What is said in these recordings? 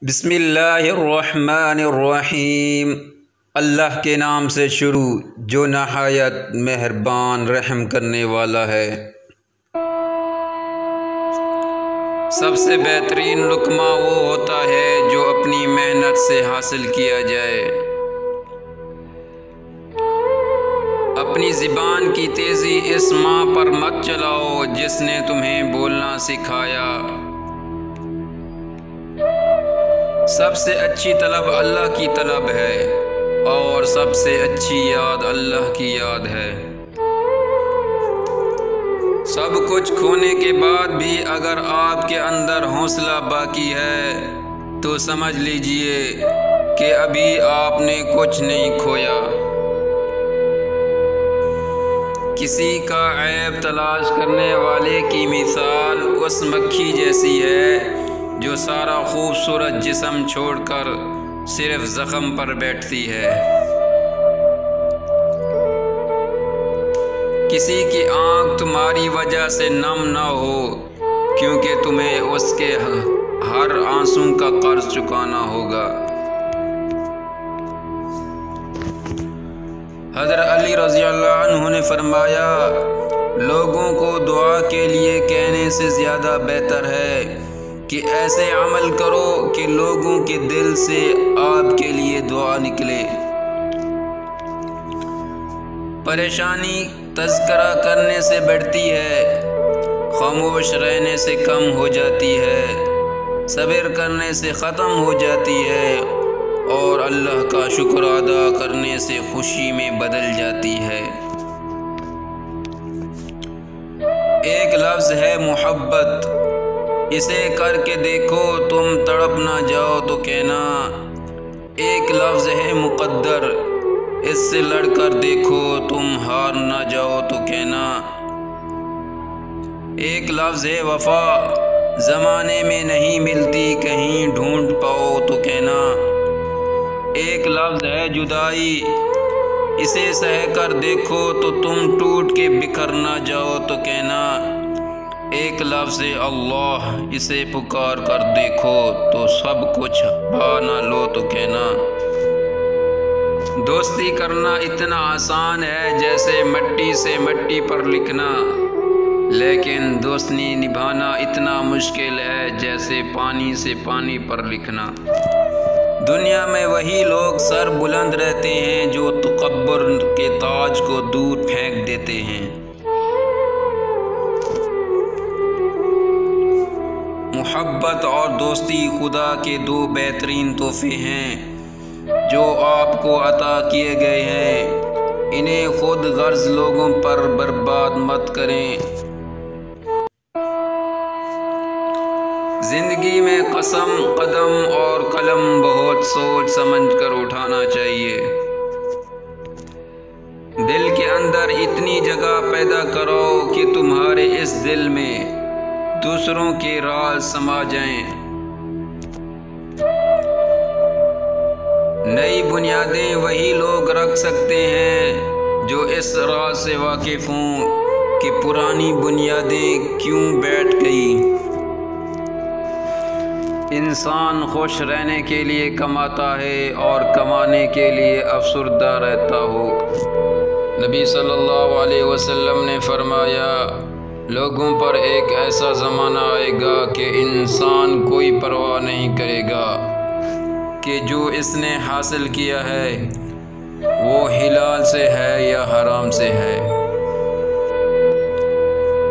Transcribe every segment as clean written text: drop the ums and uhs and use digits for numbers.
بسم اللہ الرحمن الرحیم۔ اللہ کے نام سے شروع جو نہایت مہربان رحم کرنے والا ہے۔ سب سے بہترین لقمہ وہ ہوتا ہے جو اپنی محنت سے حاصل کیا جائے۔ اپنی زبان کی تیزی اس ماں پر مت چلاؤ جس نے تمہیں بولنا سکھایا۔ سب سے اچھی طلب اللہ کی طلب ہے اور سب سے اچھی یاد اللہ کی یاد ہے۔ سب کچھ کھونے کے بعد بھی اگر آپ کے اندر حوصلہ باقی ہے تو سمجھ لیجئے کہ ابھی آپ نے کچھ نہیں کھویا۔ کسی کا عیب تلاش کرنے والے کی مثال اس مکھی جیسی ہے جو سارا خوبصورت جسم چھوڑ کر صرف زخم پر بیٹھتی ہے۔ کسی کی آنکھ تمہاری وجہ سے نم نہ ہو کیونکہ تمہیں اس کے ہر آنسوں کا قرض چکانا ہوگا۔ حضرت علی رضی اللہ عنہ نے فرمایا، لوگوں کو دعا کے لیے کہنے سے زیادہ بہتر ہے کہ ایسے عمل کرو کہ لوگوں کے دل سے آپ کے لیے دعا نکلے۔ پریشانی تذکرہ کرنے سے بڑھتی ہے، خاموش رہنے سے کم ہو جاتی ہے، صبر کرنے سے ختم ہو جاتی ہے اور اللہ کا شکر ادا کرنے سے خوشی میں بدل جاتی ہے۔ ایک لفظ ہے محبت، اسے کر کے دیکھو تم تڑپ نہ جاؤ تو کہنا۔ ایک لفظ ہے مقدر، اس سے لڑ کر دیکھو تم ہار نہ جاؤ تو کہنا۔ ایک لفظ ہے وفا، زمانے میں نہیں ملتی کہیں ڈھونڈ پاؤ تو کہنا۔ ایک لفظ ہے جدائی، اسے سہ کر دیکھو تو تم ٹوٹ کے بکھر نہ جاؤ تو کہنا۔ ایک لفظ اللہ، اسے پکار کر دیکھو تو سب کچھ پا نہ لو تو کہنا۔ دوستی کرنا اتنا آسان ہے جیسے مٹی سے مٹی پر لکھنا، لیکن دوستی نبھانا اتنا مشکل ہے جیسے پانی سے پانی پر لکھنا۔ دنیا میں وہی لوگ سر بلند رہتے ہیں جو تکبر کے تاج کو دور پھینک دیتے ہیں۔ محبت اور دوستی خدا کے دو بہترین تحفے ہیں جو آپ کو عطا کیے گئے ہیں، انہیں خود غرض لوگوں پر برباد مت کریں۔ زندگی میں قدم اور قلم بہت سوچ سمجھ کر اٹھانا چاہیے۔ دل کے اندر اتنی جگہ پیدا کرو کہ تمہارے اس دل میں دوسروں کے راز سما جائیں۔ نئی بنیادیں وہی لوگ رکھ سکتے ہیں جو اس راز سے واقف ہوں کہ پرانی بنیادیں کیوں بیٹھ گئیں۔ انسان خوش رہنے کے لیے کماتا ہے اور کمانے کے لیے افسردہ رہتا ہو۔ نبی صلی اللہ علیہ وسلم نے فرمایا، لوگوں پر ایک ایسا زمانہ آئے گا کہ انسان کوئی پرواہ نہیں کرے گا کہ جو اس نے حاصل کیا ہے وہ حلال سے ہے یا حرام سے ہے۔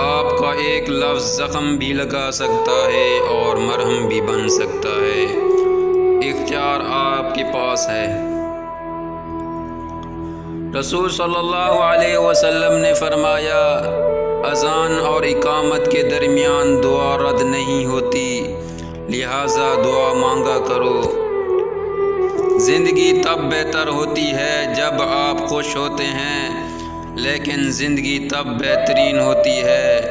آپ کا ایک لفظ زخم بھی لگا سکتا ہے اور مرہم بھی بن سکتا ہے، اختیار آپ کے پاس ہے۔ رسول صلی اللہ علیہ وسلم نے فرمایا، اذان اور اقامت کے درمیان دعا رد نہیں ہوتی، لہٰذا دعا مانگا کرو۔ زندگی تب بہتر ہوتی ہے جب آپ خوش ہوتے ہیں، لیکن زندگی تب بہترین ہوتی ہے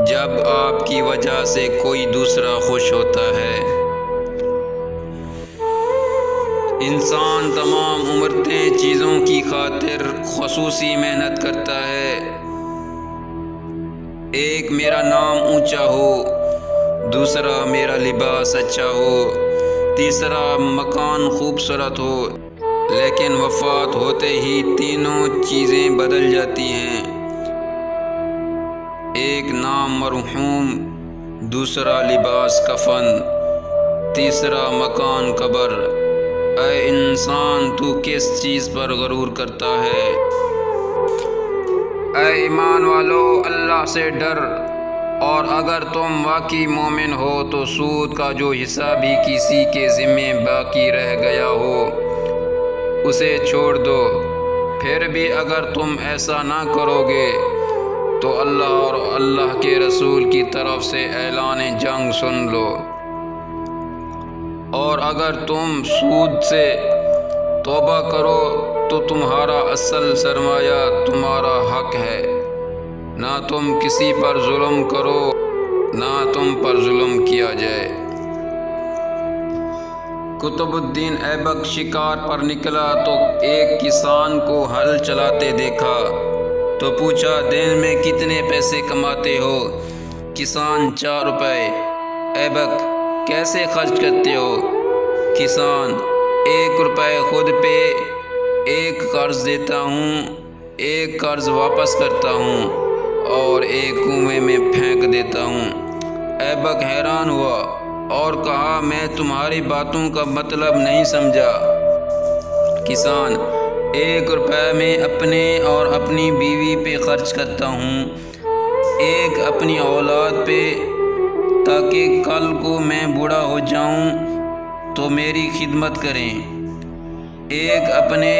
جب آپ کی وجہ سے کوئی دوسرا خوش ہوتا ہے۔ انسان تمام عمریں چیزوں کی خاطر خصوصی محنت کرتا ہے، ایک میرا نام اونچا ہو، دوسرا میرا لباس اچھا ہو، تیسرا مکان خوبصورت ہو، لیکن وفات ہوتے ہی تینوں چیزیں بدل جاتی ہیں۔ ایک نام مرحوم، دوسرا لباس کفن، تیسرا مکان قبر۔ اے انسان، تو کس چیز پر غرور کرتا ہے؟ اے ایمان والو، اللہ سے ڈر، اور اگر تم واقعی مومن ہو تو سود کا جو حصہ بھی کسی کے ذمے باقی رہ گیا ہو اسے چھوڑ دو۔ پھر بھی اگر تم ایسا نہ کرو گے تو اللہ اور اللہ کے رسول کی طرف سے اعلان جنگ سن لو، اور اگر تم سود سے توبہ کرو تو تمہارا اصل سرمایہ تمہارا حق ہے۔ نہ تم کسی پر ظلم کرو، نہ تم پر ظلم کیا جائے۔ قطب الدین ایبک شکار پر نکلا تو ایک کسان کو ہل چلاتے دیکھا تو پوچھا، دن میں کتنے پیسے کماتے ہو؟ کسان، 4 روپے۔ ایبک، کیسے خرچ کرتے ہو؟ کسان، 1 روپے خود پہ، 1 قرض دیتا ہوں، 1 قرض واپس کرتا ہوں، اور 1 کنویں میں پھینک دیتا ہوں۔ ایبک حیران ہوا اور کہا، میں تمہاری باتوں کا مطلب نہیں سمجھا۔ کسان، 1 روپے میں اپنے اور اپنی بیوی پہ خرچ کرتا ہوں، 1 اپنی اولاد پہ، تاکہ کل کو میں بوڑھا ہو جاؤں تو میری خدمت کریں، 1 اپنے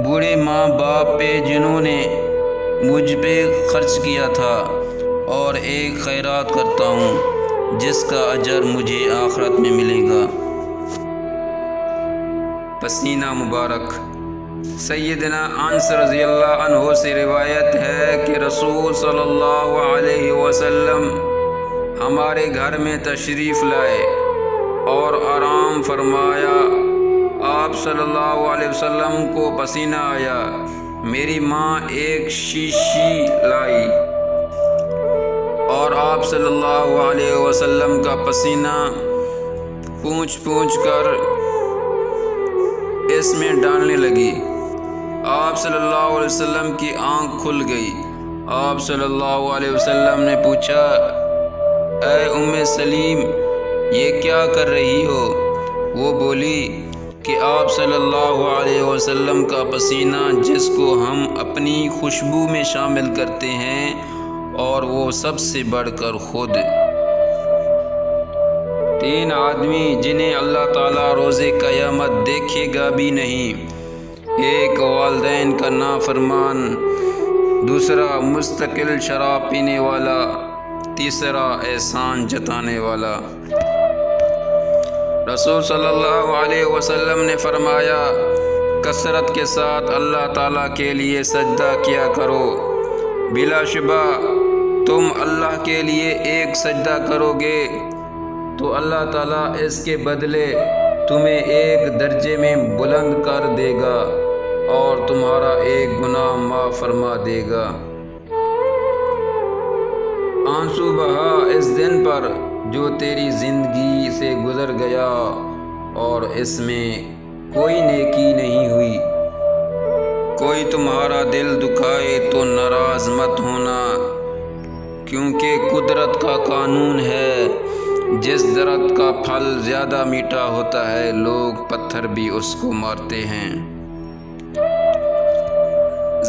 بوڑھے ماں باپ پہ جنہوں نے مجھ پہ خرچ کیا تھا، اور 1 خیرات کرتا ہوں جس کا اجر مجھے آخرت میں ملے گا۔ پسینہ مبارک۔ سیدنا انس رضی اللہ عنہ سے روایت ہے کہ رسول صلی اللہ علیہ وسلم ہمارے گھر میں تشریف لائے اور آرام فرمایا۔ آپ صلی اللہ علیہ وسلم کو پسینہ آیا۔ میری ماں ایک شیشی لائی اور آپ صلی اللہ علیہ وسلم کا پسینہ پونچھ پونچھ کر اس میں ڈالنے لگی۔ آپ صلی اللہ علیہ وسلم کی آنکھ کھل گئی۔ آپ صلی اللہ علیہ وسلم نے پوچھا، اے ام سلیم، یہ کیا کر رہی ہو؟ وہ بولی کہ آپ صلی اللہ علیہ وسلم کا پسینہ جس کو ہم اپنی خوشبو میں شامل کرتے ہیں، اور وہ سب سے بڑھ کر خود۔ 3 آدمی جنہیں اللہ تعالیٰ روز قیامت دیکھے گا بھی نہیں، ایک والدین کا نافرمان، دوسرا مستقل شراب پینے والا، تیسرا احسان جتانے والا۔ رسول صلی اللہ علیہ وسلم نے فرمایا، کثرت کے ساتھ اللہ تعالیٰ کے لیے سجدہ کیا کرو، بلا شبہ تم اللہ کے لیے 1 سجدہ کرو گے تو اللہ تعالیٰ اس کے بدلے تمہیں 1 درجے میں بلند کر دے گا اور تمہارا 1 گناہ معاف فرما دے گا۔ آنسو بہا اس دن پر جو تیری زندگی سے گزر گیا اور اس میں کوئی نیکی نہیں ہوئی۔ کوئی تمہارا دل دکھائے تو ناراض مت ہونا، کیونکہ قدرت کا قانون ہے، جس درخت کا پھل زیادہ میٹھا ہوتا ہے لوگ پتھر بھی اس کو مارتے ہیں۔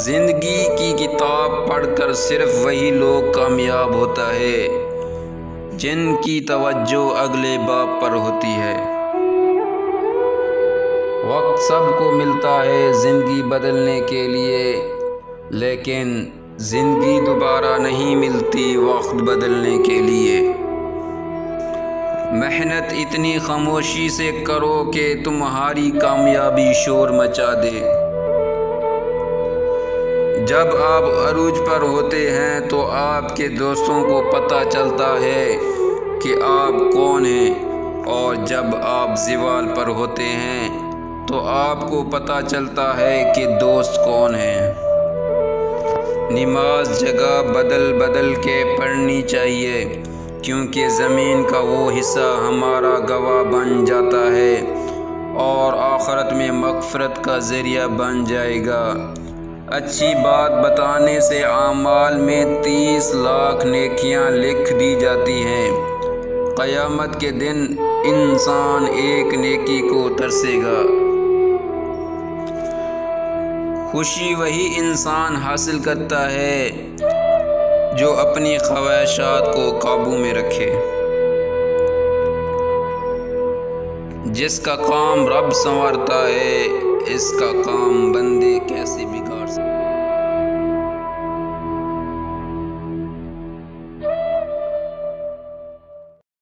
زندگی کی کتاب پڑھ کر صرف وہی لوگ کامیاب ہوتا ہے جن کی توجہ اگلے باب پر ہوتی ہے۔ وقت سب کو ملتا ہے زندگی بدلنے کے لیے، لیکن زندگی دوبارہ نہیں ملتی وقت بدلنے کے لیے۔ محنت اتنی خاموشی سے کرو کہ تمہاری کامیابی شور مچا دے۔ جب آپ عروج پر ہوتے ہیں تو آپ کے دوستوں کو پتہ چلتا ہے کہ آپ کون ہیں، اور جب آپ زوال پر ہوتے ہیں تو آپ کو پتہ چلتا ہے کہ دوست کون ہیں۔ نماز جگہ بدل بدل کے پڑھنی چاہیے، کیونکہ زمین کا وہ حصہ ہمارا گواہ بن جاتا ہے اور آخرت میں مغفرت کا ذریعہ بن جائے گا۔ اچھی بات بتانے سے اعمال میں 30 لاکھ نیکیاں لکھ دی جاتی ہیں۔ قیامت کے دن انسان ایک نیکی کو ترسے گا۔ خوشی وہی انسان حاصل کرتا ہے جو اپنی خواہشات کو قابو میں رکھے۔ جس کا کام رب سنوارتا ہے، اس کا کام بندے کیسے بگاڑ سکتے ہیں۔